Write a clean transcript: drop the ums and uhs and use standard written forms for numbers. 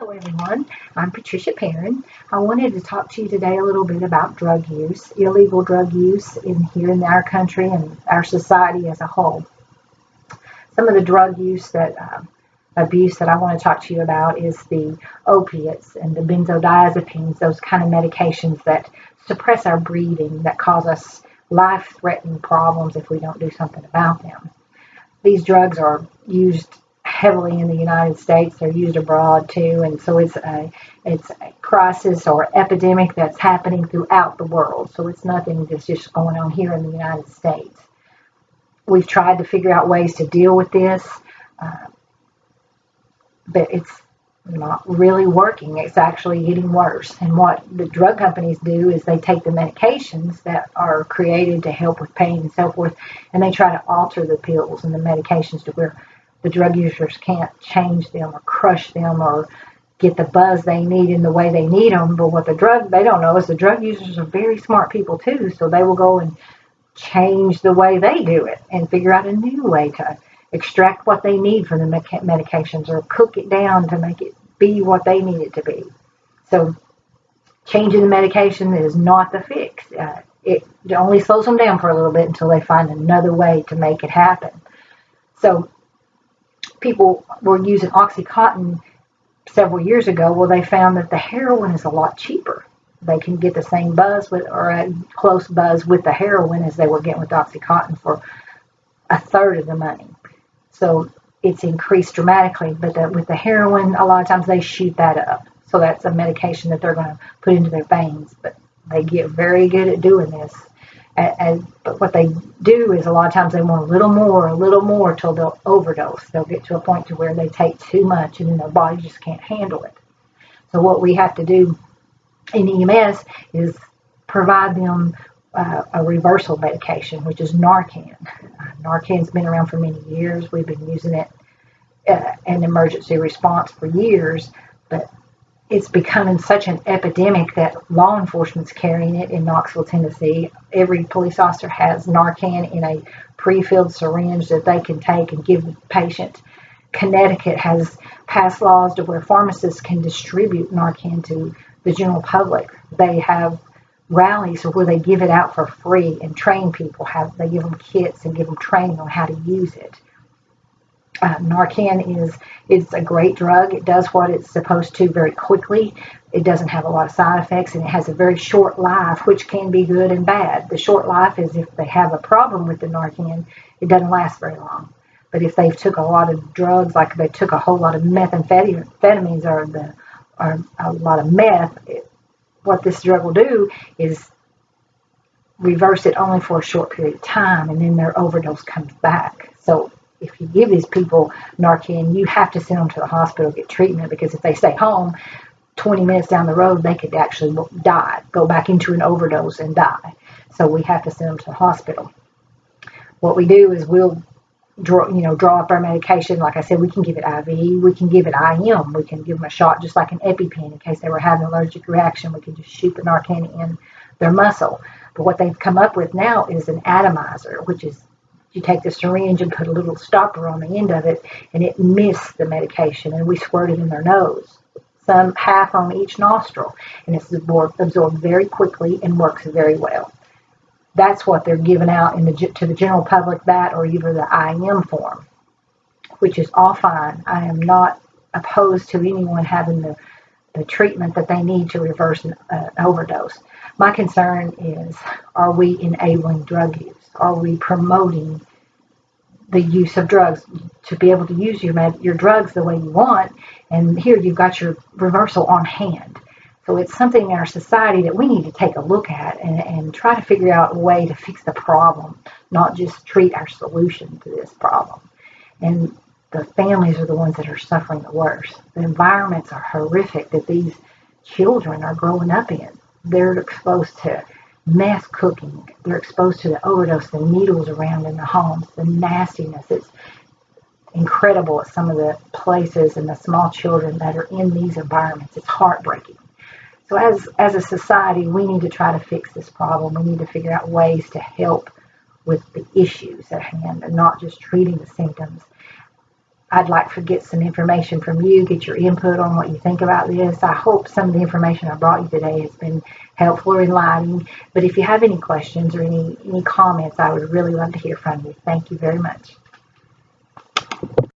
Hello everyone, I'm Patricia Perrin. I wanted to talk to you today a little bit about drug use, illegal drug use here in our country and our society as a whole. Some of the drug use abuse that I want to talk to you about is the opiates and the benzodiazepines, those kind of medications that suppress our breathing, that cause us life-threatening problems if we don't do something about them. These drugs are used heavily in the United States. They're used abroad too, and so it's a crisis or epidemic that's happening throughout the world. So it's nothing that's just going on here in the United States. We've tried to figure out ways to deal with this, but it's not really working. It's actually getting worse. And what the drug companies do is they take the medications that are created to help with pain and so forth, and they try to alter the pills and the medications to where the drug users can't change them or crush them or get the buzz they need in the way they need them. But what they don't know is the drug users are very smart people too, so they will go and change the way they do it and figure out a new way to extract what they need from the medications or cook it down to make it be what they need it to be. So changing the medication is not the fix. It only slows them down for a little bit until they find another way to make it happen. So people were using Oxycontin several years ago. Well, they found that the heroin is a lot cheaper. They can get the same buzz or a close buzz with the heroin as they were getting with Oxycontin for a third of the money. So it's increased dramatically. But with the heroin, a lot of times they shoot that up. So that's a medication that they're going to put into their veins. But they get very good at doing this. But what they do is a lot of times they want a little more till they'll overdose. They'll get to a point to where they take too much and then their body just can't handle it. So what we have to do in EMS is provide them a reversal medication, which is Narcan. Narcan's been around for many years. We've been using it in emergency response for years, but it's becoming such an epidemic that law enforcement's carrying it in Knoxville, Tennessee. Every police officer has Narcan in a pre-filled syringe that they can take and give the patient. Connecticut has passed laws to where pharmacists can distribute Narcan to the general public. They have rallies where they give it out for free and train people. They give them kits and give them training on how to use it. Narcan is a great drug. It does what it's supposed to very quickly. It doesn't have a lot of side effects, and it has a very short life, which can be good and bad. The short life is if they have a problem with the Narcan, it doesn't last very long. But if they've took a lot of drugs, like they took a whole lot of methamphetamines or a lot of meth, what this drug will do is reverse it only for a short period of time, and then their overdose comes back. So if you give these people Narcan, you have to send them to the hospital to get treatment, because if they stay home 20 minutes down the road, they could actually die, go back into an overdose and die. So we have to send them to the hospital. What we do is we'll draw up our medication. Like I said, we can give it IV, we can give it IM, we can give them a shot just like an EpiPen in case they were having an allergic reaction. We can just shoot the Narcan in their muscle. But what they've come up with now is an atomizer, which is you take the syringe and put a little stopper on the end of it, and it mists the medication, and we squirt it in their nose, some half on each nostril, and it's absorbed very quickly and works very well. That's what they're giving out to the general public, that or either the IM form, which is all fine. I am not opposed to anyone having the treatment that they need to reverse an overdose. My concern is, are we enabling drug use? Are we promoting the use of drugs to be able to use your drugs the way you want? And here you've got your reversal on hand. So it's something in our society that we need to take a look at and try to figure out a way to fix the problem, not just treat our solution to this problem. And the families are the ones that are suffering the worst. The environments are horrific that these children are growing up in. They're exposed to meth cooking. They're exposed to the overdose, the needles around in the homes, the nastiness. It's incredible at some of the places and the small children that are in these environments. It's heartbreaking. So as a society, we need to try to fix this problem. We need to figure out ways to help with the issues at hand and not just treating the symptoms. I'd like to get some information from you, get your input on what you think about this. I hope some of the information I brought you today has been helpful or enlightening. But if you have any questions or any comments, I would really love to hear from you. Thank you very much.